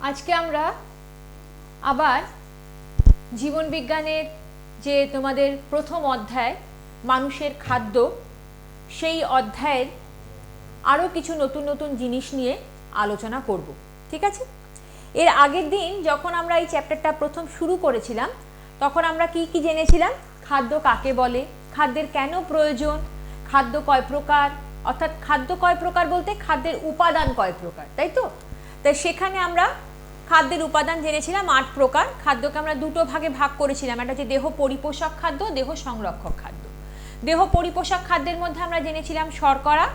আজকে আমরা আবার জীবন বিজ্ঞানের যে তোমাদের প্রথম অধ্যায় মানুষের খাদ্য সেই অধ্যায়ের আরও কিছু নতুন নতুন জিনিস নিয়ে আলোচনা করব। ঠিক আছে? এর আগের দিন যখন আমরা এই চ্যাপ্টারটা প্রথম শুরু করেছিলাম তখন আমরা কি কি জেনেছিলাম? খাদ্য কাকে বলে, খাদ্যের কেন প্রয়োজন, খাদ্য কয় প্রকার, অর্থাৎ খাদ্য কয় প্রকার বলতে খাদ্যের উপাদান কয় প্রকার, তাই তো? তাই সেখানে আমরা খাদ্যের উপাদান জেনেছিলাম 8 প্রকার। খাদ্যকে আমরা দুটো ভাগে ভাগ করেছিলাম, একটা হচ্ছে দেহ পরিপোষক খাদ্য, দেহ সংরক্ষক খাদ্য। দেহ পরিপোষক খাদ্যের মধ্যে আমরা জেনেছিলাম শর্করা,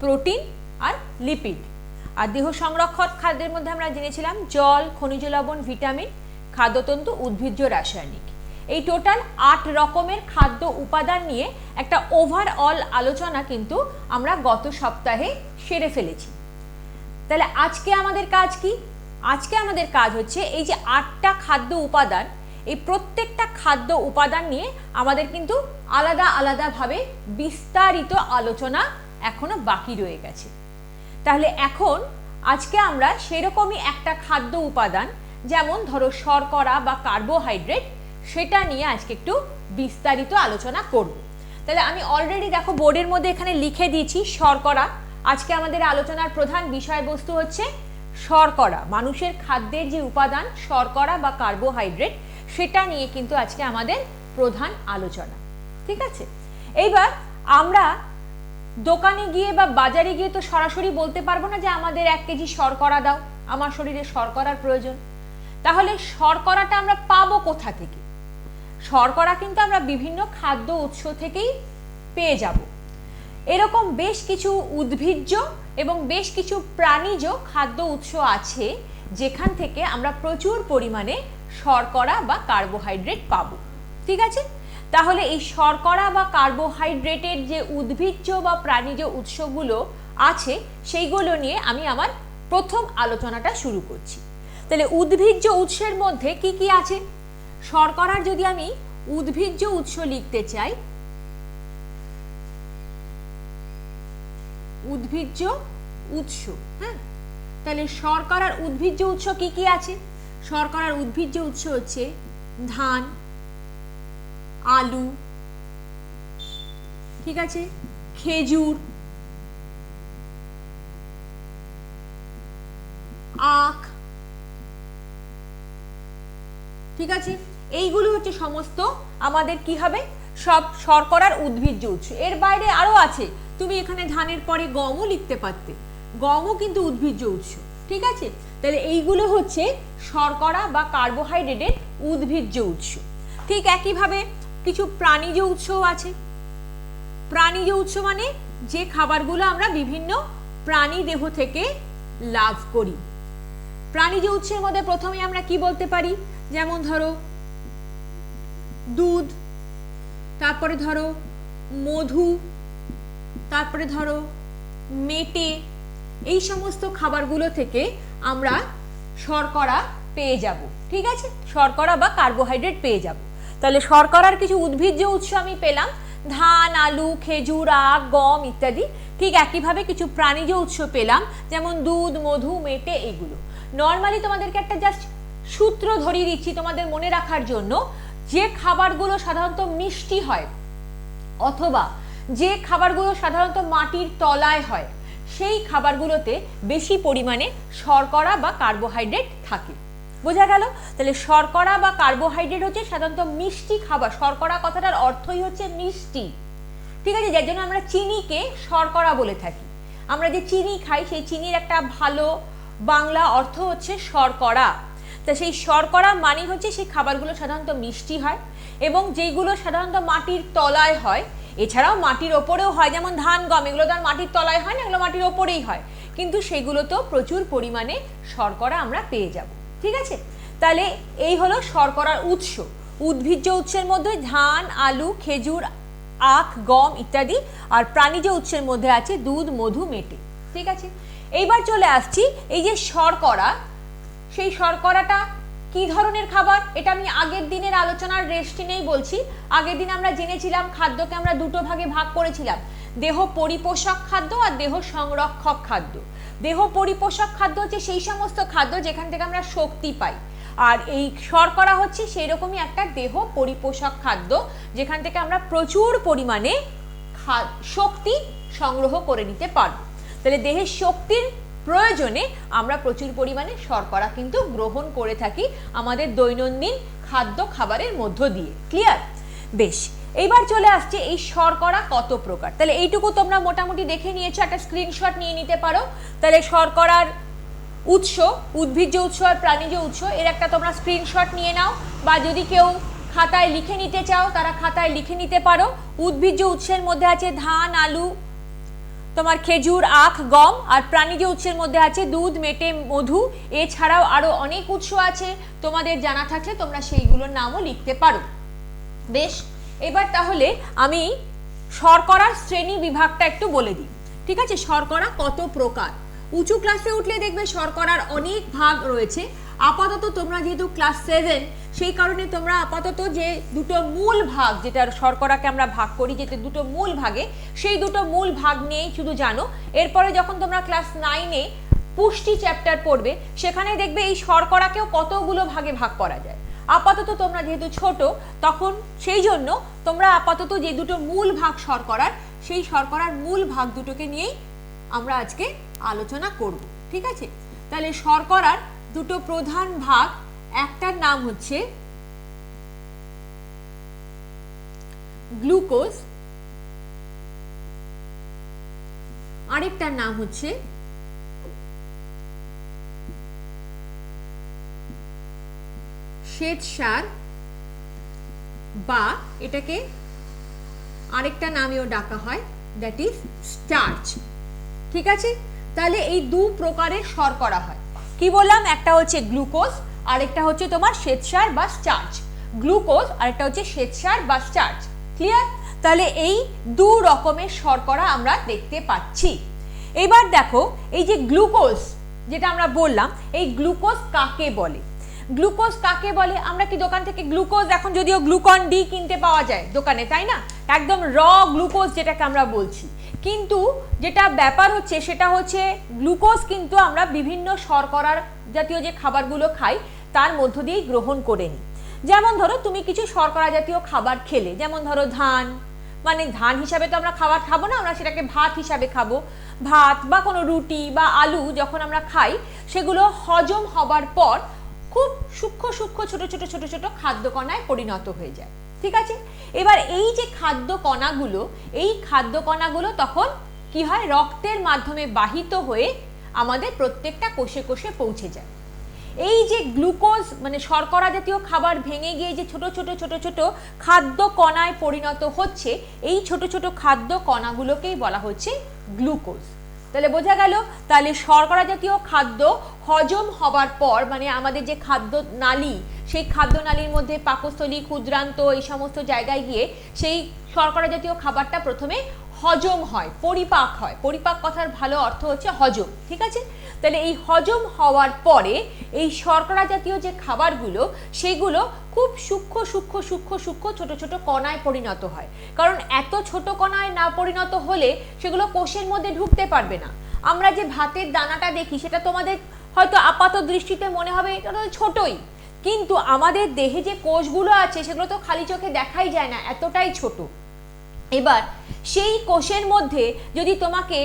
প্রোটিন আর লিপিড। আর দেহ সংরক্ষক খাদ্যের মধ্যে আমরা জেনেছিলাম জল, খনিজ লবণ, ভিটামিন, খাদ্যতন্তু, উদ্ভিজ্জ রাসায়নিক। এই টোটাল 8 রকমের খাদ্য উপাদান নিয়ে একটা ওভারঅল আলোচনা কিন্তু আমরা গত সপ্তাহে সেরে ফেলেছি। তাহলে আজকে আমাদের কাজ কি? আজকে আমাদের কাজ হচ্ছে এই যে 8টা খাদ্য উপাদান, এই প্রত্যেকটা খাদ্য উপাদান নিয়ে আমাদের কিন্তু আলাদা আলাদাভাবে বিস্তারিত আলোচনা এখনো বাকি রয়ে গেছে। তাহলে এখন আজকে আমরা সেরকমই একটা খাদ্য উপাদান, যেমন ধরো শর্করা বা কার্বোহাইড্রেট, সেটা নিয়ে আজকে একটু বিস্তারিত আলোচনা করব। তাহলে আমি অলরেডি দেখো বোর্ডের মধ্যে এখানে লিখে দিয়েছি শর্করা। আজকে আমাদের আলোচনার প্রধান বিষয়বস্তু হচ্ছে শর্করা, মানুষের খাদ্যের যে উপাদান শর্করা বা কার্বোহাইড্রেট, সেটা নিয়ে কিন্তু আজকে আমাদের প্রধান আলোচনা। ঠিক আছে? এইবার আমরা দোকানে গিয়ে বা বাজারে গিয়ে তো সরাসরি বলতে পারবো না যে আমাদের 1 কেজি শর্করা দাও, আমার শরীরে শর্করার প্রয়োজন। তাহলে শর্করাটা আমরা পাবো কোথা থেকে? শর্করা কিন্তু আমরা বিভিন্ন খাদ্য উৎস থেকেই পেয়ে যাব। এরকম বেশ কিছু উদ্ভিজ্জ এবং বেশ কিছু প্রাণীজ খাদ্য উৎস আছে যেখান থেকে আমরা প্রচুর পরিমাণে শর্করা বা কার্বোহাইড্রেট পাবো। ঠিক আছে? তাহলে এই শর্করা বা কার্বোহাইড্রেটের যে উদ্ভিজ্জ বা প্রাণীজ উৎসগুলো আছে সেইগুলো নিয়ে আমি আমার প্রথম আলোচনাটা শুরু করছি। তাহলে উদ্ভিজ্জ উৎসের মধ্যে কি কি আছে? শর্করার যদি আমি উদ্ভিজ্জ উৎস লিখতে চাই, উদ্ভিজ্জ উৎস, হ্যাঁ, তাহলে শর্করার উদ্ভিজ্জ উৎস কি কি আছে? শর্করার উদ্ভিজ্জ উৎস হচ্ছে ধান, আলু, ঠিক আছে, খেজুর, আখ, ঠিক আছে, এইগুলো হচ্ছে সমস্ত আমাদের কি হবে সব শর্করার উদ্ভিজ্জ উৎস। এর বাইরে আরো আছে, তুমি এখানে ধানের পরে গমও লিখতে পারতে, গমও কিন্তু উদ্ভিজ্জ উৎস। ঠিক আছে? তাহলে এইগুলো হচ্ছে শর্করা বা কার্বোহাইড্রেটের উদ্ভিজ্জ উৎস। ঠিক একইভাবে কিছু প্রাণীজ উৎসও আছে। প্রাণীজ উৎস মানে যে খাবারগুলো আমরা বিভিন্ন প্রাণী দেহ থেকে লাভ করি। প্রাণীজ উৎসের মধ্যে প্রথমে আমরা কি বলতে পারি? যেমন ধরো দুধ, তারপরে ধরো মধু, তারপরে ধরো মেটে, এই সমস্ত খাবারগুলো থেকে আমরা শর্করা পেয়ে যাব। ঠিক আছে? শর্করা বা কার্বোহাইড্রেট পেয়ে যাব। তাহলে শর্করার কিছু উদ্ভিজ্জ উৎস আমি পেলাম, ধান, আলু, খেজুর, আখ, গম ইত্যাদি। ঠিক একইভাবে কিছু প্রাণীজ উৎস পেলাম, যেমন দুধ, মধু, মেটে, এগুলো। নর্মালি তোমাদেরকে একটা জাস্ট সূত্র ধরিয়ে দিচ্ছি তোমাদের মনে রাখার জন্য, যে খাবারগুলো সাধারণত মিষ্টি হয় অথবা যে খাবারগুলো সাধারণত মাটির তলায় হয়, সেই খাবারগুলোতে বেশি পরিমাণে শর্করা বা কার্বোহাইড্রেট থাকে। বোঝা গেল? তাহলে শর্করা বা কার্বোহাইড্রেট হচ্ছে সাধারণত মিষ্টি খাবার। শর্করা কথাটার অর্থই হচ্ছে মিষ্টি। ঠিক আছে? যার জন্য আমরা চিনিকে শর্করা বলে থাকি। আমরা যে চিনি খাই সেই চিনির একটা ভালো বাংলা অর্থ হচ্ছে শর্করা। তা সেই শর্করা মানে হচ্ছে সেই খাবারগুলো সাধারণত মিষ্টি হয় এবং যেগুলো সাধারণত মাটির তলায় হয়, এছাড়াও মাটির ওপরেও হয়, যেমন ধান, গম, এগুলো তো আর মাটির তলায় হয় না, এগুলো মাটির ওপরেই হয়, কিন্তু সেগুলো তো প্রচুর পরিমাণে শর্করা আমরা পেয়ে যাব। ঠিক আছে? তাহলে এই হলো শর্করার উৎস। উদ্ভিজ্জ উৎসের মধ্যে ধান, আলু, খেজুর, আখ, গম ইত্যাদি। আর প্রাণীজ উৎসের মধ্যে আছে দুধ, মধু, মেটে। ঠিক আছে? এইবার চলে আসছি এই যে শর্করা, সেই শর্করাটা কি ধরনের খাবার? এটা আমি আগের দিনের আলোচনার রেস্টে নেই বলছি। আগের দিন আমরা জেনেছিলাম খাদ্যকে আমরা দুটো ভাগে ভাগ করেছিলাম, দেহ পরিপোষক খাদ্য আর দেহ সংরক্ষক খাদ্য। দেহ পরিপোষক খাদ্য হচ্ছে সেই সমস্ত খাদ্য যেখান থেকে আমরা শক্তি পাই, আর এই শর্করা হচ্ছে সেই রকমই একটা দেহ পরিপোষক খাদ্য যেখান থেকে আমরা প্রচুর পরিমাণে শক্তি সংগ্রহ করে নিতে পারবো। তাহলে দেহের শক্তির প্রয়োজনে আমরা প্রচুর পরিমাণে শর্করা কিন্তু গ্রহণ করে থাকি আমাদের দৈনন্দিন খাদ্য খাবারের মধ্য দিয়ে। ক্লিয়ার? বেশ, এইবার চলে আসছে এই শর্করা কত প্রকার। তাহলে এইটুকু তোমরা মোটামুটি দেখে নিয়েছো, একটা স্ক্রিনশট নিয়ে নিতে পারো। তাহলে শর্করার উৎস, উদ্ভিজ্জ উৎস আর প্রাণীজ উৎস, এর একটা তোমরা স্ক্রিনশট নিয়ে নাও, বা যদি কেউ খাতায় লিখে নিতে চাও তারা খাতায় লিখে নিতে পারো। উদ্ভিজ্জ উৎসের মধ্যে আছে ধান, আলু, তোমার খেজুর, আখ, গম, আর প্রাণীজ উৎসের মধ্যে আছে দুধ, মেটে, মধু। এছাড়াও আরো অনেক উৎস আছে, তোমাদের জানা থাকলে তোমরা সেইগুলোর নামও লিখতে পারো। বেশ, এবার তাহলে আমি শর্করার শ্রেণী বিভাগটা একটু বলে দিই। ঠিক আছে, শর্করা কত প্রকার। উঁচু ক্লাসে উঠলে দেখবে শর্করার অনেক ভাগ রয়েছে। আপাতত তোমরা যেহেতু ক্লাস 7, সেই কারণে তোমরা আপাতত যে দুটো মূল ভাগ, যেটা শর্করাকে আমরা ভাগ করি যেটা দুটো মূল ভাগে, সেই দুটো মূল ভাগ নিয়েই শুধু জানো। এরপরে যখন তোমরা ক্লাস 9-এ পুষ্টি চ্যাপ্টার পড়বে, সেখানে দেখবে এই শর্করাকেও কতগুলো ভাগে ভাগ করা যায়। আপাতত তোমরা যেহেতু ছোট, তখন সেই জন্য তোমরা আপাতত যে দুটো মূল ভাগ শর্করার, সেই শর্করার মূল ভাগ দুটোকে নিয়েই আমরা আজকে আলোচনা করব। ঠিক আছে, তাহলে শর্করার দুটো প্রধান ভাগ, একটার নাম হচ্ছে গ্লুকোজ, আরেকটার নাম হচ্ছে শ্বেতসার, বা এটাকে আরেকটা নামেও ডাকা হয়, দ্যাট ইজ স্টার্চ। ঠিক আছে, তাহলে এই দু প্রকারের শর্করা হয়। কি বললাম? একটা হচ্ছে গ্লুকোজ, আরেকটা হচ্ছে তোমার শ্বেতসার বা স্টার্চ। গ্লুকোজ আরেকটা হচ্ছে শ্বেতসার বা স্টার্চ। ক্লিয়ার? তাহলে এই দু রকমের শর্করা আমরা দেখতে পাচ্ছি। এবার দেখো, এই যে গ্লুকোজ যেটা আমরা বললাম, এই গ্লুকোজ কাকে বলে? গ্লুকোজ কাকে বলে? আমরা কি দোকান থেকে গ্লুকোজ, এখন যদিও গ্লুকন ডি কিনতে পাওয়া যায় দোকানে, তাই না, একদম র গ্লুকোজ যেটাকে আমরা বলছি, কিন্তু যেটা ব্যাপার হচ্ছে সেটা হচ্ছে গ্লুকোজ কিন্তু আমরা বিভিন্ন শর্করার জাতীয় যে খাবারগুলো খাই তার মধ্য দিয়েই গ্রহণ করে নিই। যেমন ধরো তুমি কিছু শর্করা জাতীয় খাবার খেলে, যেমন ধরো ধান, মানে ধান হিসাবে তো আমরা খাবার খাবো না, আমরা সেটাকে ভাত হিসাবে খাবো। ভাত বা কোনো রুটি বা আলু যখন আমরা খাই, সেগুলো হজম হবার পর খুব সূক্ষ্ম সূক্ষ্ম ছোট ছোট ছোট ছোট খাদ্য কণায় পরিণত হয়ে যায়। ঠিক আছে, এবার এই যে খাদ্য কণাগুলো, এই খাদ্য কণাগুলো তখন কি হয়, রক্তের মাধ্যমে বাহিত হয়ে আমাদের প্রত্যেকটা কোষে কোষে পৌঁছে যায়। এই যে গ্লুকোজ মানে শর্করা জাতীয় খাবার ভেঙে গিয়ে যে ছোট ছোট ছোট ছোট খাদ্য কণায় পরিণত হচ্ছে, এই ছোট ছোট খাদ্য কণাগুলোকেই বলা হচ্ছে গ্লুকোজ। তাহলে বোঝা গেল, তাহলে শর্করা জাতীয় খাদ্য হজম হবার পর, মানে আমাদের যে খাদ্য নালী, সেই খাদ্য নালীর মধ্যে পাকস্থলী, ক্ষুদ্রান্ত, এই সমস্ত জায়গায় গিয়ে সেই শর্করা জাতীয় খাবারটা প্রথমে হজম হয়, পরিপাক হয়। পরিপাক কথার ভালো অর্থ হচ্ছে হজম। ঠিক আছে, তাহলে এই হজম হওয়ার পরে এই শর্করা জাতীয় যে খাবারগুলো, সেগুলো খুব সূক্ষ্ম সূক্ষ্ম সূক্ষ্ম সূক্ষ্ম ছোট ছোট কণায় পরিণত হয়। কারণ এত ছোট কণায় না পরিণত হলে সেগুলো কোষের মধ্যে ঢুকতে পারবে না। আমরা যে ভাতের দানাটা দেখি, সেটা তোমাদের হয়তো আপাত দৃষ্টিতে মনে হবে এটা তো ছোটই, কিন্তু আমাদের দেহে যে কোষগুলো আছে সেগুলো তো খালি চোখে দেখাই যায় না, এতটাই ছোট। এবার সেই কোষের মধ্যে যদি তোমাকে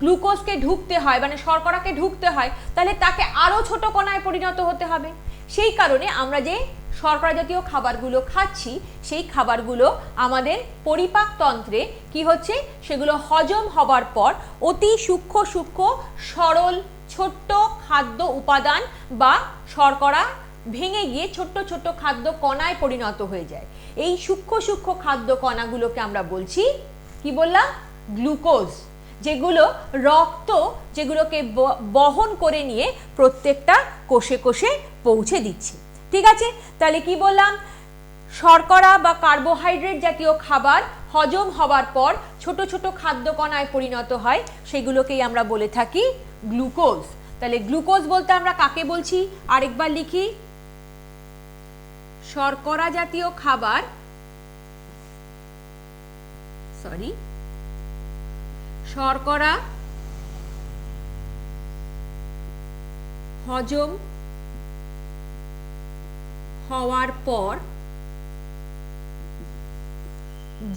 গ্লুকোজকে ঢুকতে হয়, মানে শর্করাকে ঢুকতে হয়, তাহলে তাকে আরো ছোট কণায় পরিণত হতে হবে। সেই কারণে আমরা যে শর্করা জাতীয় খাবারগুলো খাচ্ছি, সেই খাবারগুলো আমাদের পরিপাক তন্ত্রে কি হচ্ছে, সেগুলো হজম হবার পর অতি সূক্ষ্ম সূক্ষ্ম সরল ছোট্ট খাদ্য উপাদান বা শর্করা ভেঙে গিয়ে ছোট্ট ছোট্ট খাদ্য কণায় পরিণত হয়ে যায়। এই সূক্ষ্ম সূক্ষ্ম খাদ্য কণাগুলোকে আমরা বলছি, কি বললাম, গ্লুকোজ, যেগুলো রক্ত যেগুলোকে বহন করে নিয়ে প্রত্যেকটা কোষে কোষে পৌঁছে দিচ্ছে। ঠিক আছে, তাহলে কি বললাম, শর্করা বা কার্বোহাইড্রেট জাতীয় খাবার হজম হবার পর ছোট ছোট খাদ্য কণায় পরিণত হয়, সেগুলোকেই আমরা বলে থাকি গ্লুকোজ। তাহলে গ্লুকোজ বলতে আমরা কাকে বলছি, আরেকবার লিখি, শর্করা জাতীয় খাবার, শর্করা হজম হওয়ার পর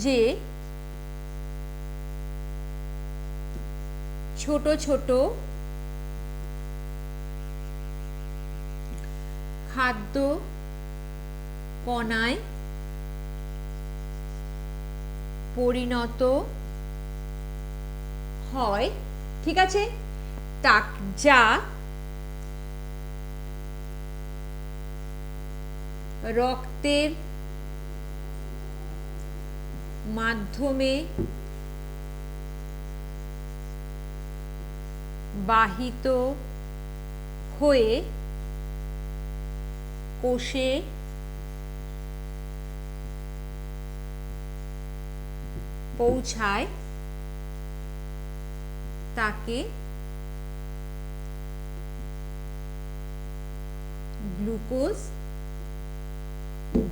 যে ছোট ছোট খাদ্য কণায় পরিণত হয়, ঠিক আছে, যা রক্তের মাধ্যমে বাহিত হয়ে কোষে পৌঁছায় তাকে গ্লুকোজ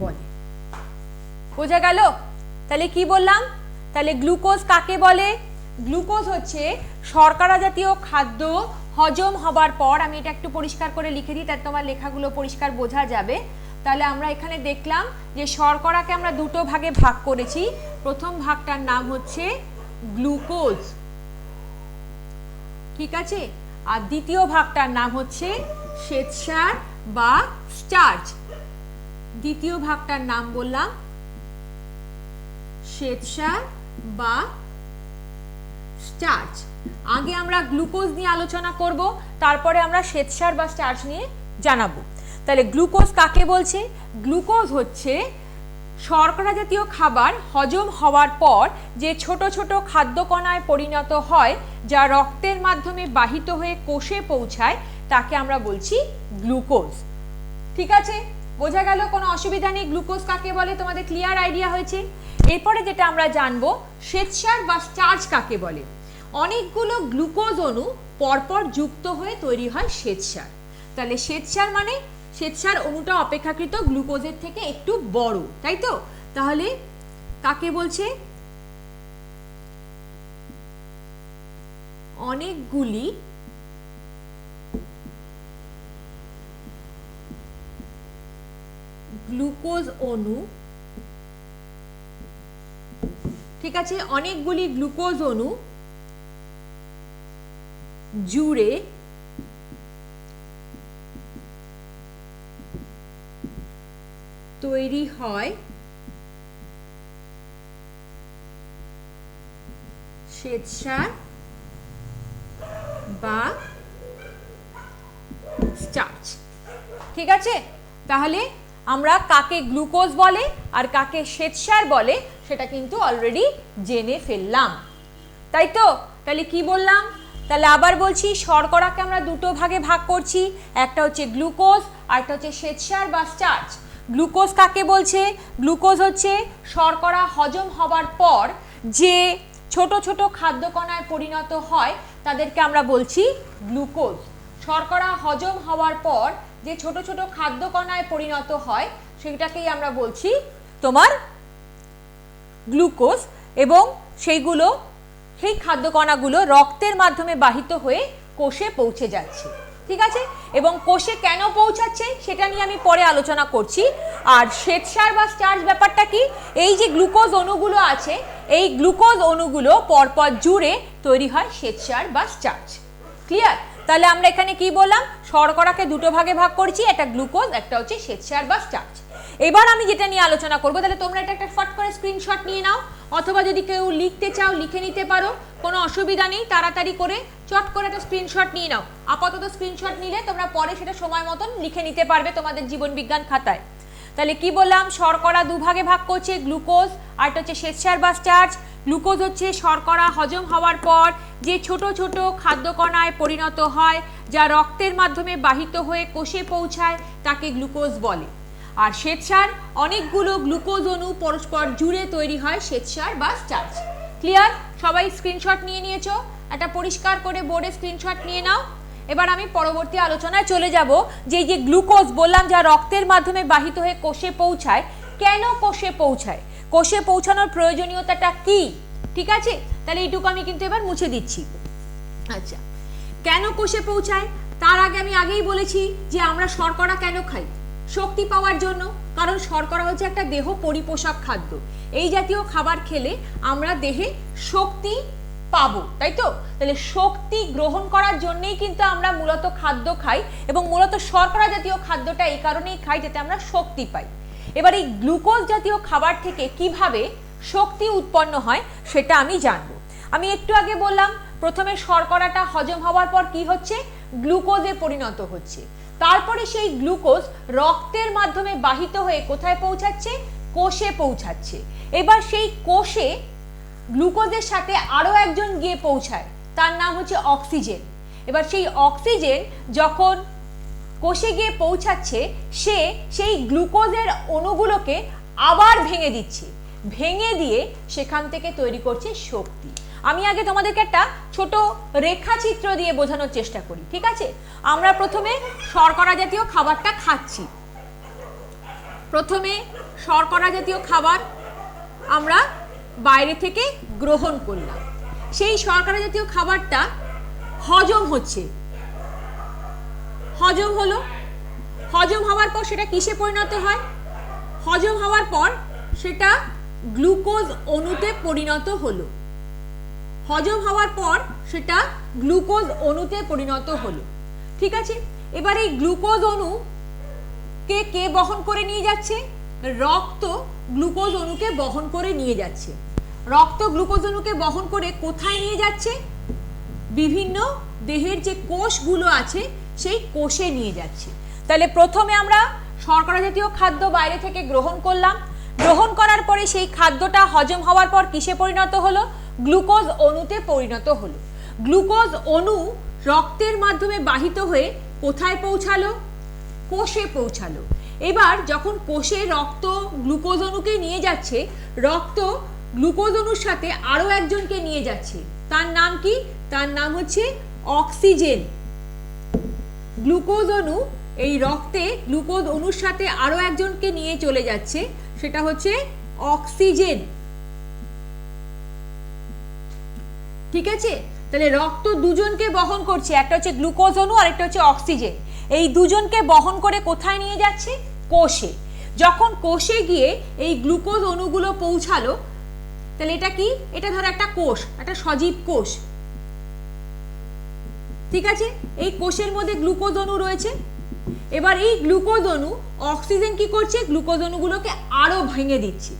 বলে। বোঝা গেল? তাহলে কি বললাম? তাহলে গ্লুকোজ কাকে বলে? গ্লুকোজ হচ্ছে শর্করা জাতীয় খাদ্য হজম হবার পর, আমি এটা একটু পরিষ্কার করে লিখে দিই তাতে তোমার লেখাগুলো পরিষ্কার বোঝা যাবে। তাহলে আমরা এখানে দেখলাম যে শর্করাকে আমরা দুটো ভাগে ভাগ করেছি। প্রথম ভাগটার নাম হচ্ছে গ্লুকোজ, ঠিক আছে, আর দ্বিতীয় ভাগটার নাম হচ্ছে শ্বেতসার বা স্টার্চ। দ্বিতীয় ভাগটার নাম বললাম শ্বেতসার বা স্টার্চ। আগে আমরা গ্লুকোজ নিয়ে আলোচনা করব, তারপরে আমরা শ্বেতসার বা স্টার্চ নিয়ে জানাবো। তাহলে গ্লুকোজ কাকে বলছে? গ্লুকোজ হচ্ছে শর্করা জাতীয় খাবার হজম হওয়ার পর যে ছোট ছোট খাদ্য কণায় পরিণত হয়, যা রক্তের মাধ্যমে বাহিত হয়ে কোষে পৌঁছায়, তাকে আমরা বলছি গ্লুকোজ। ঠিক আছে, বোঝা গেল? কোনো অসুবিধা নেই। গ্লুকোজ কাকে বলে তোমাদের ক্লিয়ার আইডিয়া হয়েছে। এরপরে যেটা আমরা জানবো, শ্বেতসার বা স্টার্চ কাকে বলে। অনেকগুলো গ্লুকোজ অণু পরপর যুক্ত হয়ে তৈরি হয় শ্বেতসার। তাহলে শ্বেতসার মানে শ্বেতসার অণুটা অপেক্ষাকৃত গ্লুকোজের থেকে একটু বড়, তাই তো? তাহলে কাকে বলছে? অনেকগুলি গ্লুকোজ অণু, ঠিক আছে, অনেকগুলি গ্লুকোজ অণু জুড়ে তৈরি হয় শ্বেতসার বা স্টার্চ। ঠিক আছে, তাহলে আমরা কাকে গ্লুকোজ বলে আর কাকে শ্বেতসার বলে সেটা কিন্তু অলরেডি জেনে ফেললাম, তাই তো? তাহলে কি বললাম? তাহলে আবার বলছি, শর্করাকে আমরা দুটো ভাগে ভাগ করছি, একটা হচ্ছে গ্লুকোজ আর একটা হচ্ছে শ্বেতসার বা স্টার্চ। গ্লুকোজ কাকে বলছে? গ্লুকোজ হচ্ছে শর্করা হজম হবার পর যে ছোট ছোট খাদ্য কণায় পরিণত হয় তাদেরকে আমরা বলছি গ্লুকোজ। শর্করা হজম হওয়ার পর যে ছোট ছোট খাদ্য কণায় পরিণত হয় সেটাকেই আমরা বলছি তোমার গ্লুকোজ, এবং সেই খাদ্য কণাগুলো রক্তের মাধ্যমে বাহিত হয়ে কোষে পৌঁছে যাচ্ছে। ঠিক আছে, এবং কোষে কেন পৌঁছাচ্ছে সেটা নিয়ে আমি পরে আলোচনা করছি। আর শ্বেতসার বা স্টার্চ ব্যাপারটা কি? এই যে গ্লুকোজ অণুগুলো আছে, এই গ্লুকোজ অণুগুলো পরপর জুড়ে তৈরি হয় শ্বেতসার বা স্টার্চ। ক্লিয়ার? তাহলে আমরা এখানে কি বললাম? শর্করাকে দুটো ভাগে ভাগ করছি, একটা গ্লুকোজ, একটা হচ্ছে শ্বেতসার বা স্টার্চ। এবার আমি যেটা নিয়ে আলোচনা করবো, তাহলে তোমরা এটা একটা ফট করে স্ক্রিনশট নিয়ে নাও, অথবা যদি কেউ লিখতে চাও লিখে নিতে পারো, কোনো অসুবিধা নেই। তাড়াতাড়ি করে চট করে একটা স্ক্রিনশট নিয়ে নাও। আপাতত স্ক্রিনশট নিলে তোমরা পরে সেটা সময় মতন লিখে নিতে পারবে তোমাদের জীবন বিজ্ঞান খাতায়। তাহলে কি বললাম? শর্করা দুভাগে ভাগ করছে, গ্লুকোজ আর একটা হচ্ছে শ্বেতসার বা স্টার্চ। গ্লুকোজ হচ্ছে শর্করা হজম হওয়ার পর যে ছোট ছোট খাদ্য কণায় পরিণত হয়, যা রক্তের মাধ্যমে বাহিত হয়ে কোষে পৌঁছায়, তাকে গ্লুকোজ বলে। আর শ্বেতসার অনেকগুলো গ্লুকোজ অণু পরস্পর জুড়ে তৈরি হয় শ্বেতসার বা স্টার্চ। ক্লিয়ার? সবাই স্ক্রিনশট নিয়ে নিয়েছো? একটা পরিষ্কার করে বোর্ডে স্ক্রিনশট নিয়ে নাও। এবার আমি পরবর্তী আলোচনায় চলে যাব, যে এই যে গ্লুকোজ বললাম যা রক্তের মাধ্যমে বাহিত হয়ে কোষে পৌঁছায়, কেন কোষে পৌঁছায়, কোষে পৌঁছানোর প্রয়োজনীয়তাটা কি? ঠিক আছে, তাহলে এইটুকু আমি কিন্তু এবার মুছে দিচ্ছি। আচ্ছা, কেন কোষে পৌঁছায়? তার আগে আমি আগেই বলেছি যে আমরা শর্করা কেন খাই? শক্তি পাওয়ার জন্য, কারণ শর্করা হচ্ছে একটা দেহ পরিপোষক খাদ্য। এই জাতীয় খাবার খেলে আমরা দেহে শক্তি পাবো, তাই তো? তাহলে শক্তি গ্রহণ করার জন্যই কিন্তু আমরা মূলত খাদ্য খাই, এবং মূলত শর্করা জাতীয় খাদ্যটা এই কারণেই খাই যাতে আমরা শক্তি পাই। এবার এই গ্লুকোজ জাতীয় খাবার থেকে কিভাবে শক্তি উৎপন্ন হয় সেটা আমি জানবো। আমি একটু আগে বললাম প্রথমে শর্করাটা হজম হওয়ার পর কি হচ্ছে, গ্লুকোজে পরিণত হচ্ছে। তারপরে সেই গ্লুকোজ রক্তের মাধ্যমে বাহিত হয়ে কোথায় পৌঁছাচ্ছে? কোষে পৌঁছাচ্ছে। এবার সেই কোষে গ্লুকোজের সাথে আরো একজন গিয়ে পৌঁছায়, তার নাম হচ্ছে অক্সিজেন। এবার সেই অক্সিজেন যখন কোষে গিয়ে পৌঁছাচ্ছে, সে সেই গ্লুকোজের অণুগুলোকে আবার ভেঙে দিচ্ছে, ভেঙে দিয়ে সেখান থেকে তৈরি করছে শক্তি। আমি আগে তোমাদেরকে একটা ছোট রেখাচিত্র দিয়ে বোঝানোর চেষ্টা করি, ঠিক আছে? আমরা প্রথমে শর্করা জাতীয় খাবারটা খাচ্ছি। প্রথমে শর্করা জাতীয় খাবার আমরা বাইরে থেকে গ্রহণ করলাম। সেই শর্করা জাতীয় খাবারটা হজম হচ্ছে, হজম হলো। হজম হওয়ার পর সেটা কিসে পরিণত হয়? হজম হওয়ার পর সেটা গ্লুকোজ অণুতে পরিণত হলো। হজম হওয়ার পর সেটা গ্লুকোজ অণুতে পরিণত হলো, ঠিক আছে? এবার এই গ্লুকোজ অণুকে কে বহন করে নিয়ে যাচ্ছে? রক্ত গ্লুকোজ অণুকে বহন করে নিয়ে যাচ্ছে। রক্ত গ্লুকোজ অণুকে বহন করে কোথায় নিয়ে যাচ্ছে? বিভিন্ন দেহের যে কোষগুলো আছে সেই কোষে নিয়ে যাচ্ছে। তাহলে প্রথমে আমরা শর্করা জাতীয় খাদ্য বাইরে থেকে গ্রহণ করলাম। গ্রহণ করার পরে সেই খাদ্যটা হজম হওয়ার পর কিসে পরিণত হলো? গ্লুকোজ অণুতে পরিণত হলো। গ্লুকোজ অণু রক্তের মাধ্যমে বাহিত হয়ে কোথায় পৌঁছালো? কোষে পৌঁছালো। এবার যখন কোষে রক্ত গ্লুকোজ অণুকে নিয়ে যাচ্ছে, রক্ত গ্লুকোজ অণুর সাথে আরো একজনকে নিয়ে যাচ্ছে, তার নাম কি? তার নাম হচ্ছে অক্সিজেন। গ্লুকোজ অণু এই রক্তে গ্লুকোজ অণুর সাথে আরো একজনকে নিয়ে চলে যাচ্ছে, সেটা হচ্ছে অক্সিজেন, ঠিক আছে? তাহলে রক্ত দুজনকে বহন করছে, একটা হচ্ছে গ্লুকোজ অণু আর একটা হচ্ছে অক্সিজেন। এই দুজনকে বহন করে কোথায় নিয়ে যাচ্ছে? কোষে। যখন কোষে গিয়ে এই গ্লুকোজ অণুগুলো পৌঁছালো, তাহলে এটা কি? এটা ধরো একটা কোষ, একটা সজীব কোষ, ঠিক আছে? এই কোষের মধ্যে গ্লুকোজ অণু রয়েছে। এবার এই গ্লুকোজ অণু অক্সিজেন কি করছে? গ্লুকোজ অণুগুলোকে আরো ভেঙে দিচ্ছে,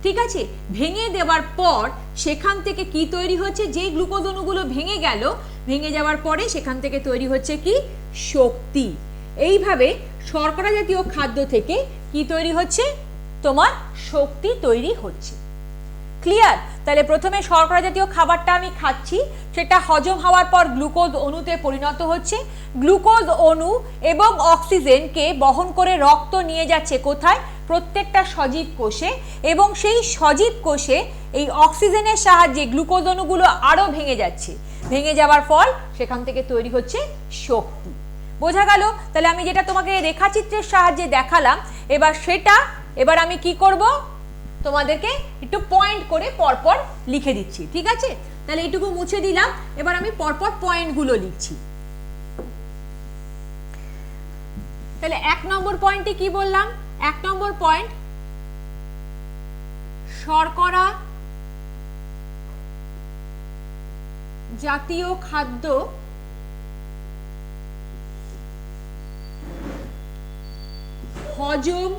ঠিক আছে? ভেঙে দেওয়ার পর সেখান থেকে কি তৈরি হচ্ছে? যে গ্লুকোজ অণুগুলো ভেঙে গেল, ভেঙে যাওয়ার পরে সেখান থেকে তৈরি হচ্ছে কি? শক্তি। এইভাবে শর্করা জাতীয় খাদ্য থেকে কি তৈরি হচ্ছে? তোমার শক্তি তৈরি হচ্ছে। ক্লিয়ার? তাহলে প্রথমে শর্করা জাতীয় খাবারটা আমি খাচ্ছি, সেটা হজম হওয়ার পর গ্লুকোজ অণুতে পরিণত হচ্ছে। গ্লুকোজ অণু এবং অক্সিজেনকে বহন করে রক্ত নিয়ে যাচ্ছে কোথায়? প্রত্যেকটা সজীব কোষে, এবং সেই সজীব কোষে এই অক্সিজেনের সাহায্যে গ্লুকোজ অণুগুলো আরো ভেঙে যাচ্ছে। ভেঙে যাওয়ার ফল সেখান থেকে তৈরি হচ্ছে শক্তি। বোঝা গেল? তাহলে আমি যেটা তোমাকে রেখাচিত্রের সাহায্যে দেখালাম, এবার আমি কি করব? তোমাদেরকে একটু পয়েন্ট করে পরপর লিখে দিচ্ছি, ঠিক আছে? তাহলে এইটুকু মুছে দিলাম, এবার আমি পরপর পয়েন্টগুলো লিখছি। তাহলে 1 নম্বর পয়েন্টে কি বললাম? 1 নম্বর পয়েন্ট, শর্করা জাতীয় খাদ্য হজম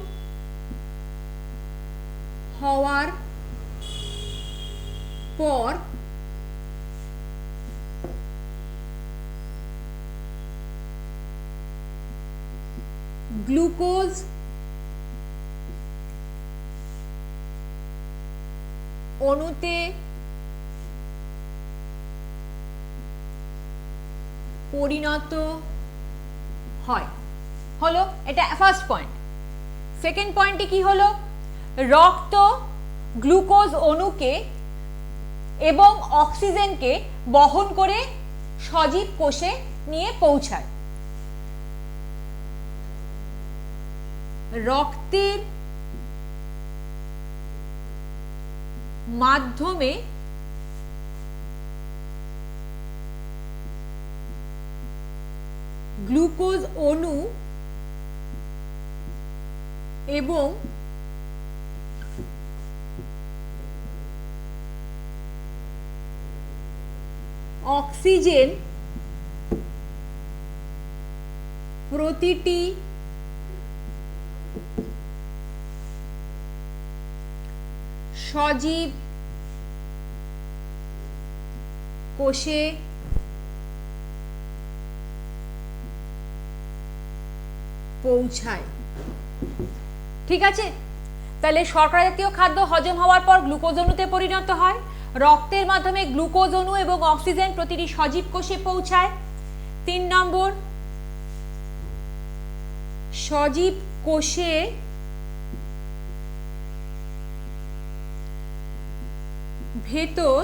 হওয়ার পর গ্লুকোজ অণুতে পরিণত হয়। হলো, এটা ফার্স্ট পয়েন্ট। সেকেন্ড পয়েন্টে কি হলো? রক্ত গ্লুকোজ অণুকে এবং অক্সিজেনকে বহন করে সজীব কোষে নিয়ে পৌঁছায়। রক্তের মাধ্যমে গ্লুকোজ অণু এবং অক্সিজেন প্রতিটি সজীব কোষে পৌঁছায়। ঠিক আছে, তাহলে শর্করা জাতীয় খাদ্য হজম হওয়ার পর গ্লুকোজ অণুতে পরিণত হয়, রক্তের মাধ্যমে গ্লুকোজ অণু এবং অক্সিজেন প্রতিটি সজীব কোষে পৌঁছায়। 3 নম্বর, সজীব কোষে ভেতর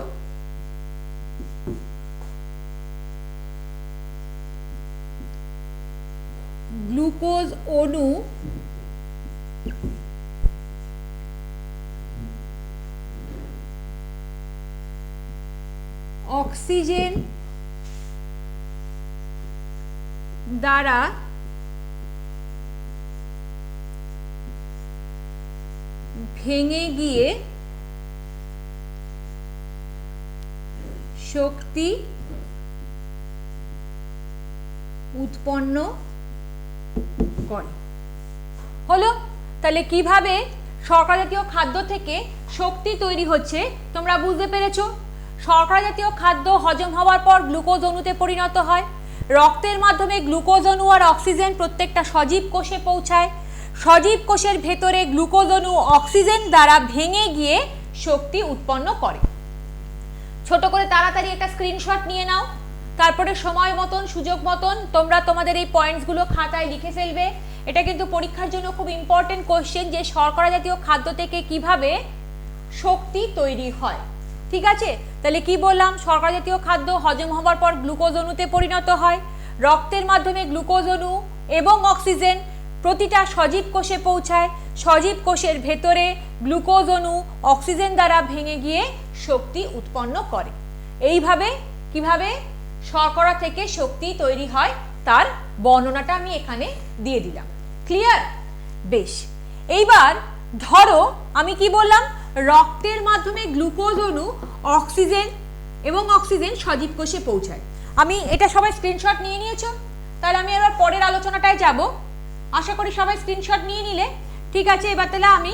গ্লুকোজ অণু অক্সিজেন দ্বারা ভেঙে গিয়ে শক্তি উৎপন্ন করে। হলো, তাহলে কিভাবে শর্করা জাতীয় খাদ্য থেকে শক্তি তৈরি হচ্ছে তোমরা বুঝতে পেরেছো। শর্করা জাতীয় খাদ্য হজম হওয়ার পর গ্লুকোজ অণুতে পরিণত হয়, রক্তের মাধ্যমে গ্লুকোজ অণু আর অক্সিজেন প্রত্যেকটা সজীব কোষে পৌঁছায়, সজীব কোষের ভেতরে গ্লুকোজ অণু অক্সিজেন দ্বারা ভেঙে গিয়ে শক্তি উৎপন্ন করে। ছোট করে তাড়াতাড়ি একটা স্ক্রিনশট নিয়ে নাও, তারপরে সময় মতন সুযোগ মতন তোমরা তোমাদের এই পয়েন্টসগুলো খাতায় লিখে ফেলবে। এটা কিন্তু পরীক্ষার জন্য খুব ইম্পর্টেন্ট কোশ্চেন যে শর্করা জাতীয় খাদ্য থেকে কিভাবে শক্তি তৈরি হয়। ঠিক আছে, তাহলে কি বললাম, শর্করা জাতীয় খাদ্য হজম হওয়ার পর গ্লুকোজ অণুতে পরিণত হয়, রক্তের মাধ্যমে গ্লুকোজ অণু এবং অক্সিজেন প্রতিটা সজীব কোষে পৌঁছায়, সজীব কোষের ভেতরে গ্লুকোজ অণু অক্সিজেন দ্বারা ভেঙে গিয়ে শক্তি উৎপন্ন করে। এইভাবে কিভাবে শর্করা থেকে শক্তি তৈরি হয় তার বর্ণনাটা আমি এখানে দিয়ে দিলাম। ক্লিয়ার? বেশ, এইবার ধরো আমি কি বললাম, রক্তের মাধ্যমে গ্লুকোজ অণু অক্সিজেন এবং অক্সিজেন সজীব কোষে পৌঁছায়। আমি এটা সবাই স্ক্রিনশট নিয়ে নিয়েছো? তাহলে আমি এবার পরের আলোচনাটায় যাব। আশা করি সবাই স্ক্রিনশট নিয়ে নিলে। ঠিক আছে, এবার তাহলে আমি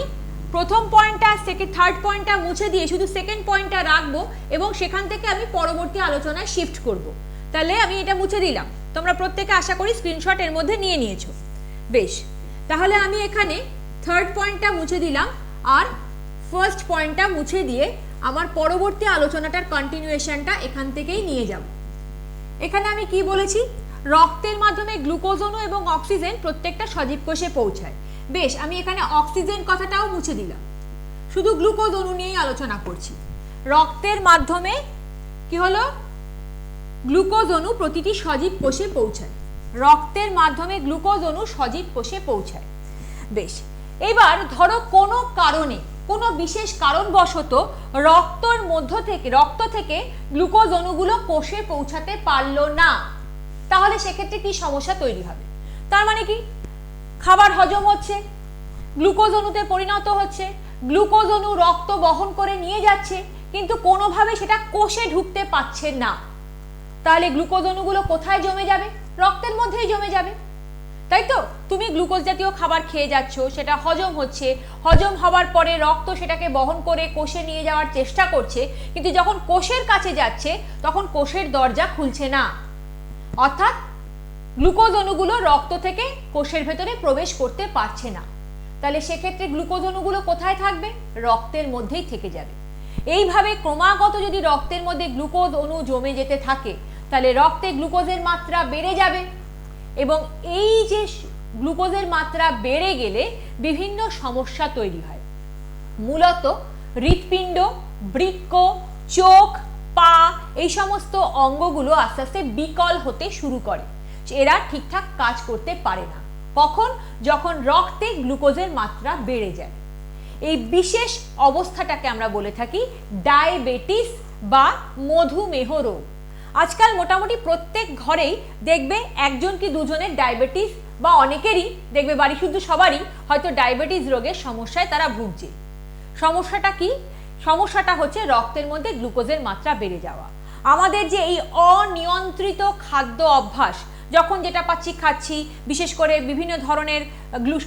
প্রথম পয়েন্টটা থার্ড পয়েন্টটা মুছে দিয়ে শুধু সেকেন্ড পয়েন্টটা রাখবো এবং সেখান থেকে আমি পরবর্তী আলোচনায় শিফট করব। তাহলে আমি এটা মুছে দিলাম, তোমরা প্রত্যেকে আশা করি স্ক্রিনশট এর মধ্যে নিয়ে নিয়েছো। বেশ, তাহলে আমি এখানে থার্ড পয়েন্টটা মুছে দিলাম আর ফার্স্ট পয়েন্টটা মুছে দিয়ে আমার পরবর্তী আলোচনাটার কন্টিনিউয়েশনটা এখান থেকেই নিয়ে যাব। এখানে আমি কি বলেছি, রক্তের মাধ্যমে গ্লুকোজ অণু এবং অক্সিজেন প্রত্যেকটা সজীব কোষে পৌঁছায়। বেশ, আমি এখানে অক্সিজেন কথাটাও মুছে দিলাম, শুধু গ্লুকোজ অণু নিয়েই আলোচনা করছি। রক্তের মাধ্যমে কি হলো, গ্লুকোজ অণু প্রতিটি সজীব কোষে পৌঁছায়, রক্তের মাধ্যমে গ্লুকোজ অণু সজীব কোষে পৌঁছায়। বেশ, এবার ধরো কোনো কারণে, কোনো বিশেষ কারণবশত রক্ত থেকে গ্লুকোজ অণুগুলো কোষে পৌঁছাতে পারলো না, তাহলে সেক্ষেত্রে কি সমস্যা তৈরি হবে? তার মানে কি, খাবার হজম হচ্ছে, গ্লুকোজ অণুতে পরিণত হচ্ছে, গ্লুকোজ অণু রক্ত বহন করে নিয়ে যাচ্ছে, কিন্তু কোনোভাবে সেটা কোষে ঢুকতে পারছে না, তাহলে গ্লুকোজ অণুগুলো কোথায় জমে যাবে? রক্তের মধ্যেই জমে যাবে। তাই তো, তুমি গ্লুকোজ জাতীয় খাবার খেয়ে যাচ্ছ, সেটা হজম হচ্ছে, হজম হওয়ার পরে রক্ত সেটাকে বহন করে কোষে নিয়ে যাওয়ার চেষ্টা করছে, কিন্তু যখন কোষের কাছে যাচ্ছে তখন কোষের দরজা খুলছে না, অর্থাৎ গ্লুকোজ অণুগুলো রক্ত থেকে কোষের ভেতরে প্রবেশ করতে পারছে না। তাহলে সেক্ষেত্রে গ্লুকোজ অণুগুলো কোথায় থাকবে? রক্তের মধ্যেই থেকে যাবে। এইভাবে ক্রমাগত যদি রক্তের মধ্যে গ্লুকোজ অণু জমে যেতে থাকে তাহলে রক্তে গ্লুকোজের মাত্রা বেড়ে যাবে, এবং এই যে গ্লুকোজের মাত্রা বেড়ে গেলে বিভিন্ন সমস্যা তৈরি হয়। মূলত হৃৎপিণ্ড, বৃক্ক, চোখ, পা এই সমস্ত অঙ্গগুলো আস্তে আস্তে বিকল হতে শুরু করে, এরা ঠিকঠাক কাজ করতে পারে না। কখন? যখন রক্তে গ্লুকোজের মাত্রা বেড়ে যায়। এই বিশেষ অবস্থাটাকে আমরা বলে থাকি ডায়াবেটিস বা মধুমেহ রোগ। আজকাল মোটামুটি প্রত্যেক ঘরেই দেখবে একজন কি দুজনের ডায়াবেটিস বা অনেকেরই দেখবে বাড়ি শুদ্ধ সবারই হয়তো ডায়াবেটিস রোগের সমস্যায় তারা ভুগছে। সমস্যাটা কি? সমস্যাটা হচ্ছে রক্তের মধ্যে গ্লুকোজের মাত্রা বেড়ে যাওয়া। আমাদের যে এই অনিয়ন্ত্রিত খাদ্য অভ্যাস, যখন যেটা পাচ্ছি খাচ্ছি, বিশেষ করে বিভিন্ন ধরনের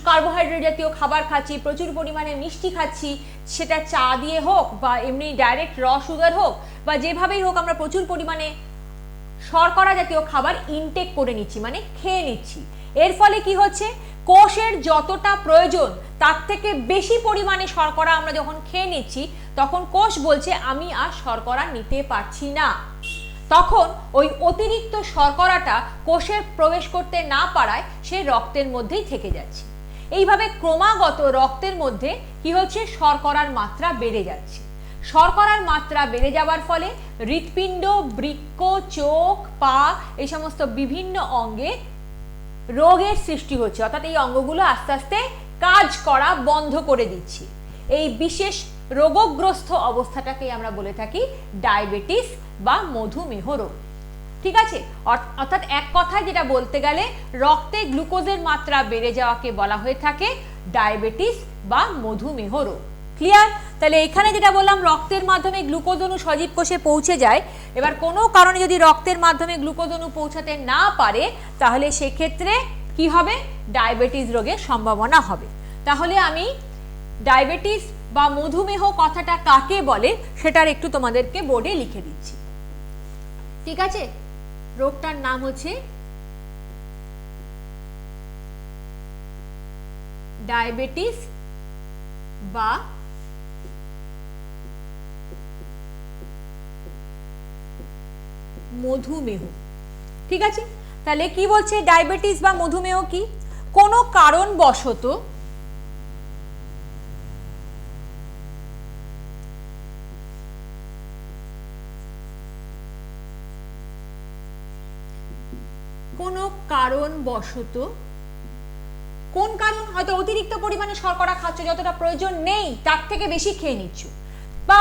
কার্বোহাইড্রেট জাতীয় খাবার খাচ্ছি, প্রচুর পরিমাণে মিষ্টি খাচ্ছি, সেটা চা দিয়ে হোক বা এমনি ডাইরেক্ট সুগার হোক বা যেভাবেই হোক, আমরা প্রচুর পরিমাণে শর্করা জাতীয় খাবার ইনটেক করে নিচ্ছি, মানে খেয়ে নিচ্ছি। এর ফলে কি হচ্ছে, কোষের যতটা প্রয়োজন তার থেকে বেশি পরিমাণে শর্করা আমরা যখন খেয়ে নিচ্ছি, তখন কোষ বলছে আমি আর শর্করা নিতে পারছি না। তখন ওই অতিরিক্ত শর্করাটা কোষে প্রবেশ করতে না পারায় সে রক্তের মধ্যেই থেকে যাচ্ছে। এইভাবে ক্রমাগত রক্তের মধ্যে কি হচ্ছে, শর্করার মাত্রা বেড়ে যাচ্ছে। শর্করার মাত্রা বেড়ে যাওয়ার ফলে হৃৎপিণ্ড, বৃক্ক, চোখ, পা এই সমস্ত বিভিন্ন অঙ্গে রোগের সৃষ্টি হচ্ছে, অর্থাৎ এই অঙ্গগুলো আস্তে আস্তে কাজ করা বন্ধ করে দিচ্ছে। এই বিশেষ রোগগ্রস্ত অবস্থাটাকে আমরা বলে থাকি ডায়াবেটিস বা মধুমেহ রোগ। ঠিক আছে, অর্থাৎ এক কথায় যেটা বলতে গেলে রক্তে গ্লুকোজের মাত্রা বেড়ে যাওয়াকে বলা হয়ে থাকে ডায়াবেটিস বা মধুমেহ রোগ। ক্লিয়ার? তাহলে এখানে যেটা বললাম, রক্তের মাধ্যমে গ্লুকোজ অণু সজীব কোষে পৌঁছে যায়। এবার কোনো কারণে যদি রক্তের মাধ্যমে গ্লুকোজ অণু পৌঁছাতে না পারে, তাহলে সেক্ষেত্রে কি হবে, ডায়াবেটিস রোগের সম্ভাবনা হবে। তাহলে আমি ডায়াবেটিস বা মধুমেহ কথাটা কাকে বলে সেটার একটু তোমাদেরকে বোর্ডে লিখে দিচ্ছি। ঠিক আছে, রোগটার নাম হচ্ছে ডায়াবেটিস বা মধুমেহ। ঠিক আছে, তাহলে কি বলছে, ডায়াবেটিস বা মধুমেহ কি? কোনো কারণবশত কোন কারণ, হয়তো অতিরিক্ত পরিমাণে শর্করা খাচ্ছ, যতটা প্রয়োজন নেই তার থেকে বেশি খেয়ে নিচ্ছ, বা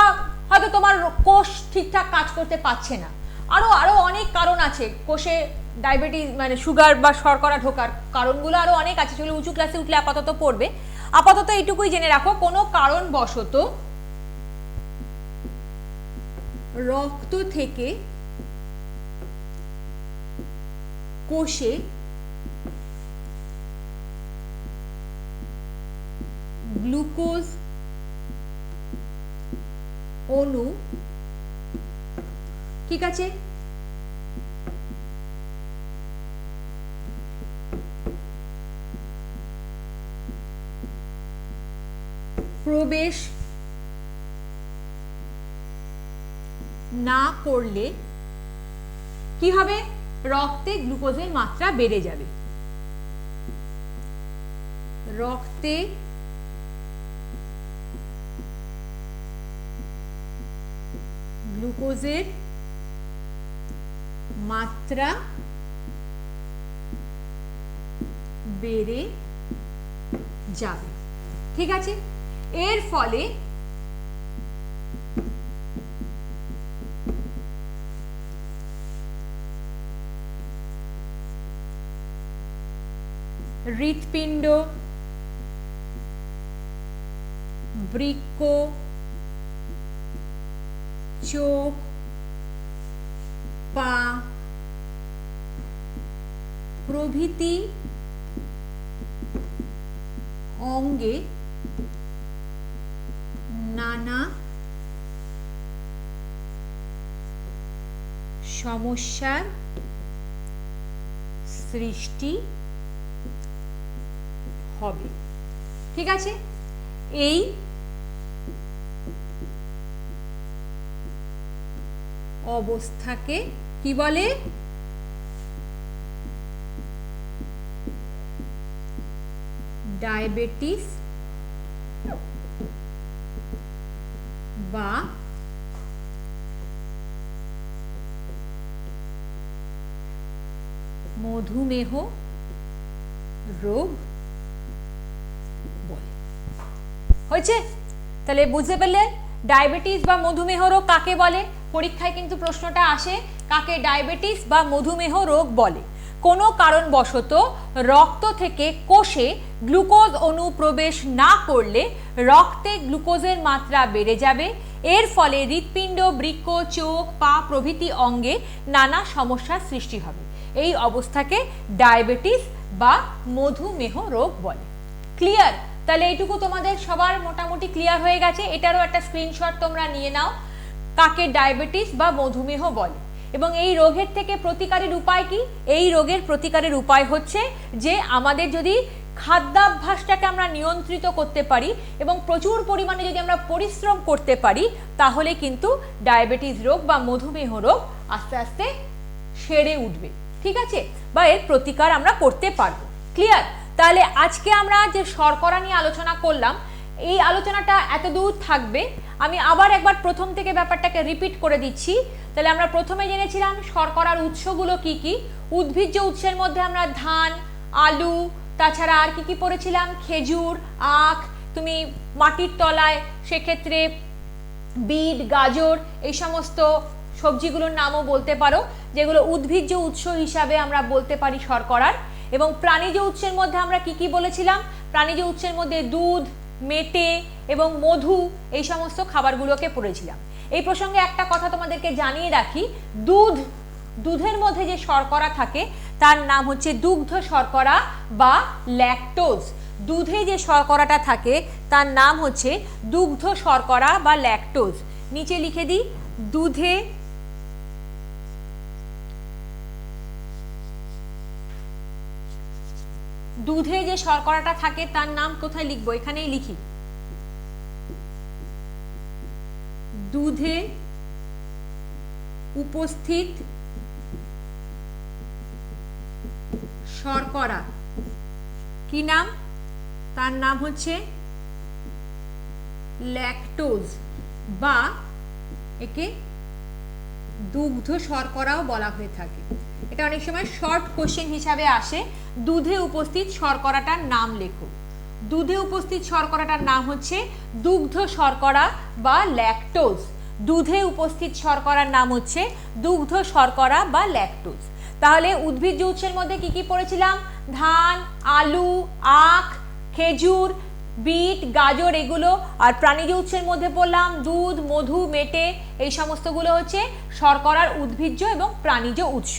হয়তো তোমার কোষ ঠিকঠাক কাজ করতে পারছে না, আরো অনেক কারণ আছে কোষে ডায়াবেটিস মানে সুগার বা শর্করা ঢোকার কারণগুলো আরো অনেক আছে, সেগুলো উঁচু ক্লাসে উঠলে আপাতত পড়বে। আপাতত এইটুকুই জেনে রাখো, কোনো কারণবশত রক্ত থেকে কোষে গ্লুকোজ অণু, ঠিক আছে, প্রবেশ না করলে কি হবে, রক্তে গ্লুকোজের মাত্রা বেড়ে যাবে। রক্তে গ্লুকোজের মাত্রা বেড়ে যাবে। ঠিক আছে, এর ফলে হৃৎপিণ্ড, বৃক্ক, চোখ, পা প্রভৃতি অঙ্গে নানা সমস্যার সৃষ্টি হবে। ঠিক আছে, এই অবস্থাকে কি বলে, ডায়াবেটিস বা মধুমেহ রোগ বলে। হয়েছে? তাহলে বুঝতে পারলে ডায়াবেটিস বা মধুমেহ রোগ কাকে বলে, পরীক্ষায় কিন্তু প্রশ্নটা আসে, কাকে ডায়াবেটিস বা মধুমেহ রোগ বলে? কোনো কারণবশত রক্ত থেকে কোষে গ্লুকোজ অণু প্রবেশ না করলে রক্তে গ্লুকোজের মাত্রা বেড়ে যাবে। এর ফলে হৃৎপিণ্ড, বৃক্ক, চোখ, পা প্রভৃতি অঙ্গে নানা সমস্যার সৃষ্টি হবে। এই অবস্থাকে ডায়াবেটিস বা মধুমেহ রোগ বলে। ক্লিয়ার? তাহলে এইটুকু তোমাদের সবার মোটামুটি ক্লিয়ার হয়ে গেছে। এটারও একটা স্ক্রিনশট তোমরা নিয়ে নাও, কাকে ডায়াবেটিস বা মধুমেহ বলে। এবং এই রোগের থেকে প্রতিকারের উপায় কি? এই রোগের প্রতিকারের উপায় হচ্ছে যে আমাদের যদি খাদ্যাভ্যাসটাকে আমরা নিয়ন্ত্রিত করতে পারি এবং প্রচুর পরিমাণে যদি আমরা পরিশ্রম করতে পারি, তাহলে কিন্তু ডায়াবেটিস রোগ বা মধুমেহ রোগ আস্তে আস্তে সেরে উঠবে। ঠিক আছে? বা এর প্রতিকার আমরা করতে পারবো। ক্লিয়ার? তাহলে আজকে আমরা যে শর্করা নিয়ে আলোচনা করলাম, এই আলোচনাটা এত দূর থাকবে। আমি আবার একবার প্রথম থেকে ব্যাপারটাকে রিপিট করে দিচ্ছি। তাহলে আমরা প্রথমে জেনেছিলাম শর্করার উৎসগুলো কি কি। উদ্ভিজ্জ উৎসের মধ্যে আমরা ধান, আলু, তাছাড়া আর কি কি পড়েছিলাম? খেজুর, আখ, তুমি মাটির তলায় সেক্ষেত্রে বিট, গাজর, এই সমস্ত সবজিগুলোর নামও বলতে পারো, যেগুলো উদ্ভিজ্জ উৎস হিসাবে আমরা বলতে পারি শর্করার। এবং প্রাণীজ উৎসের মধ্যে আমরা কি কি বলেছিলাম? প্রাণীজ উৎসের মধ্যে দুধ, মেটে এবং মধু, এই সমস্ত খাবারগুলোকে পড়েছিলাম। এই প্রসঙ্গে একটা কথা তোমাদেরকে জানিয়ে রাখি, দুধের মধ্যে যে শর্করা থাকে তার নাম হচ্ছে দুগ্ধ শর্করা বা ল্যাকটোজ। দুধে যে শর্করাটা থাকে তার নাম হচ্ছে দুগ্ধ শর্করা বা ল্যাকটোজ। নিচে লিখে দিই, দুধে যে শর্করাটা থাকে তার নাম কোথায় লিখবো? এখানেই লিখি, দুধে উপস্থিত শর্করা। কি নাম? তার নাম হচ্ছে ল্যাকটোজ বা একে দুগ্ধ শর্করাও বলা হয়ে থাকে। এটা অনেক সময় শর্ট কোশ্চেন হিসাবে আসে। দুধে উপস্থিত শর্করাটার নাম লেখো। দুধে উপস্থিত শর্করাটার নাম হচ্ছে দুগ্ধ শর্করা বা ল্যাকটোজ। দুধে উপস্থিত শর্করার নাম হচ্ছে দুগ্ধ শর্করা বা ল্যাকটোজ। তাহলে উদ্ভিজ্জ উৎসের মধ্যে কি কি পড়েছিলাম? ধান, আলু, আখ, খেজুর, বিট, গাজর, এগুলো। আর প্রাণীজ উৎসের মধ্যে পড়লাম দুধ, মধু, মেটে, এই সমস্তগুলো হচ্ছে শর্করার উদ্ভিজ্জ এবং প্রাণীজ উৎস।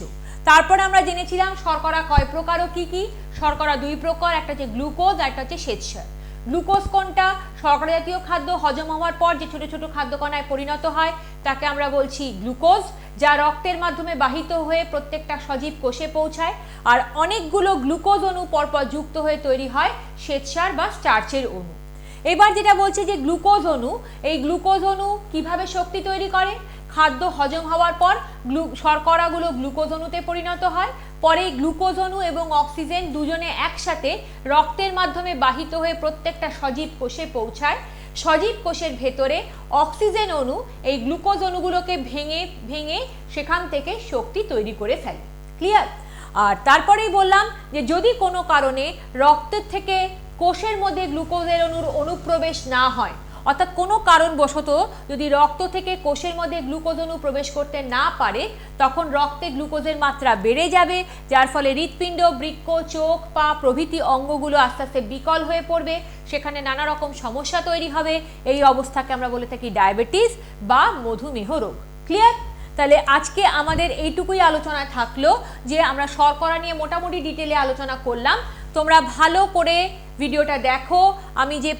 তারপরে আমরা জেনেছিলাম শর্করা কয় প্রকার ও কি কি। শর্করা দুই প্রকার, একটা হচ্ছে গ্লুকোজ আর একটা হচ্ছে শ্বেতসার। গ্লুকোজ কোনটা? শর্করা জাতীয় খাদ্য হজম হওয়ার পর যে ছোট ছোট খাদ্যকণায় পরিণত হয় তাকে আমরা বলছি গ্লুকোজ, যা রক্তের মাধ্যমে বাহিত হয়ে প্রত্যেকটা সজীব কোষে পৌঁছায়। আর অনেকগুলো গ্লুকোজ অণু পরপর যুক্ত হয়ে তৈরি হয় শ্বেতসার বা স্টার্চের অণু। এবার যেটা বলছে যে গ্লুকোজ অণু, এই গ্লুকোজ অণু কিভাবে শক্তি তৈরি করে? খাদ্য হজম হওয়ার পর শর্করাগুলো গ্লুকোজ অণুতে পরিণত হয়। পরে গ্লুকোজ অণু এবং অক্সিজেন দুজনে একসাথে রক্তের মাধ্যমে বাহিত হয়ে প্রত্যেকটা সজীব কোষে পৌঁছায়। সজীব কোষের ভেতরে অক্সিজেন অণু এই গ্লুকোজ অণুগুলোকে ভেঙে ভেঙে সেখান থেকে শক্তি তৈরি করে ফেলে। ক্লিয়ার? আর তারপরেই বললাম যে যদি কোনো কারণে রক্তের থেকে কোষের মধ্যে গ্লুকোজের অণুর অনুপ্রবেশ না হয়, অর্থাৎ কোনো কারণবশত যদি রক্ত থেকে কোষের মধ্যে গ্লুকোজ অণু প্রবেশ করতে না পারে, তখন রক্তে গ্লুকোজের মাত্রা বেড়ে যাবে, যার ফলে হৃৎপিণ্ড, বৃক্ক, চোখ, পা প্রভৃতি অঙ্গগুলো আস্তে আস্তে বিকল হয়ে পড়বে। সেখানে নানা রকম সমস্যা তৈরি হবে। এই অবস্থাকে আমরা বলে থাকি ডায়াবেটিস বা মধুমেহ রোগ। ক্লিয়ার? তাহলে আজকে আমাদের এইটুকুই আলোচনা থাকলো যে আমরা শর্করা নিয়ে মোটামুটি ডিটেলে আলোচনা করলাম। তোমরা ভালো করে ভিডিওটা দেখো। আমি যে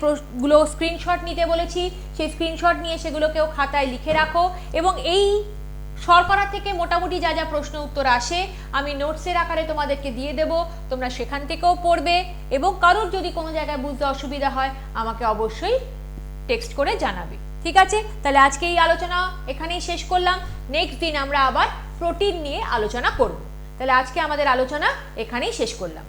গুলো স্ক্রিনশট নিতে বলেছি সেই স্ক্রিনশট নিয়ে সেগুলোকেও খাতায় লিখে রাখো। এবং এই শর্করা থেকে মোটামুটি যা যা প্রশ্ন উত্তর আসে আমি নোটসের আকারে তোমাদেরকে দিয়ে দেব, তোমরা সেখান থেকেও পড়বে। এবং কারোর যদি কোনো জায়গায় বুঝতে অসুবিধা হয় আমাকে অবশ্যই টেক্সট করে জানাবে। ঠিক আছে? তাহলে আজকে এই আলোচনা এখানেই শেষ করলাম। নেক্সট দিন আমরা আবার প্রোটিন নিয়ে আলোচনা করব। তাহলে আজকে আমাদের আলোচনা এখানেই শেষ করলাম।